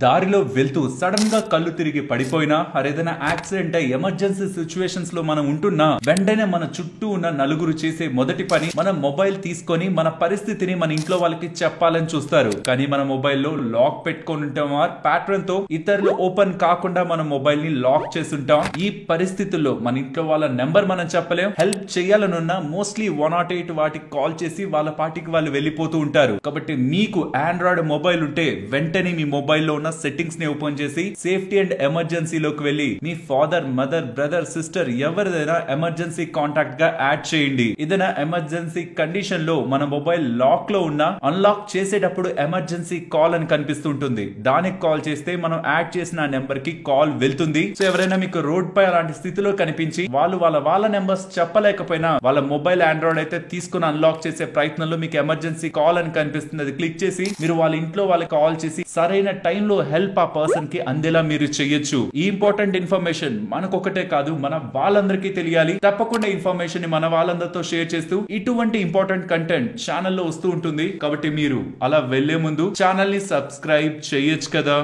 దారిలో వెళ్తూ సడన్ గా కళ్ళు తిరిగి పడిపోయినా ఏదైనా యాక్సిడెంట్ అయి ఎమర్జెన్సీ సిచ్యువేషన్స్ లో మనం ఉంటున్నా వెంటనే మన చుట్టూ ఉన్న నలుగురు చేసే మొదటి పని మన మొబైల్ తీసుకొని మన పరిస్థితిని మన ఇంట్లో వాళ్ళకి చెప్పాలని చూస్తారు. కానీ మన మొబైల్లో లాక్ పెట్టుకొని ఉంటాం, ప్యాటర్న్ తో ఇతరులు ఓపెన్ కాకుండా మన మొబైల్ ని లాక్ చేస్తుంటాం. ఈ పరిస్థితుల్లో మన ఇంట్లో వాళ్ళ నెంబర్ మనం చెప్పలేం. హెల్ప్ చేయాలనున్నా మోస్ట్లీ 108 వాటికి కాల్ చేసి వాళ్ళ పార్టీకి వాళ్ళు వెళ్ళిపోతూ ఉంటారు. కాబట్టి మీకు ఆండ్రాయిడ్ మొబైల్ ఉంటే వెంటనే మీ మొబైల్లో ఉన్న సెట్టింగ్స్ ని ఓపెన్ చేసి సేఫ్టీ అండ్ ఎమర్జెన్సీ లోకి వెళ్ళి మీ ఫాదర్, మదర్, బ్రదర్, సిస్టర్ ఎవరిదైనా ఎమర్జెన్సీ కాంటాక్ట్ గా యాడ్ చేయండి. ఏదైనా ఎమర్జెన్సీ కండిషన్ లో మన మొబైల్ లాక్ లో ఉన్న అన్లాక్ చేసేటప్పుడు ఎమర్జెన్సీ కాల్ అని కనిపిస్తుంటుంది. దానికి కాల్ చేస్తే మనం యాడ్ చేసిన నెంబర్ కి కాల్ వెళ్తుంది. సో ఎవరైనా మీకు రోడ్ పై అలాంటి స్థితిలో కనిపించి వాళ్ళ నెంబర్స్ చెప్పలేకపోయినా వాళ్ళ మొబైల్ ఆండ్రాయిడ్ అయితే తీసుకుని అన్లాక్ చేసే ప్రయత్నంలో మీకు ఎమర్జెన్సీ కాల్ అని కనిపిస్తుంది. అది క్లిక్ చేసి మీరు వాళ్ళ ఇంట్లో వాళ్ళకి కాల్ చేసి సరైన టైంలో హెల్ప్ ఆ పర్సన్ కి అందేలా మీరు చేయొచ్చు. ఈ ఇంపార్టెంట్ ఇన్ఫర్మేషన్ మనకొకటే కాదు, మన వాళ్ళందరికీ తెలియాలి. తప్పకుండా ఇన్ఫర్మేషన్ ని మన వాళ్ళందరితో షేర్ చేస్తూ ఇటువంటి ఇంపార్టెంట్ కంటెంట్ ఛానల్లో వస్తూ ఉంటుంది. కాబట్టి మీరు అలా వెళ్లే ముందు ఛానల్ ని సబ్స్క్రైబ్ చేయొచ్చు కదా.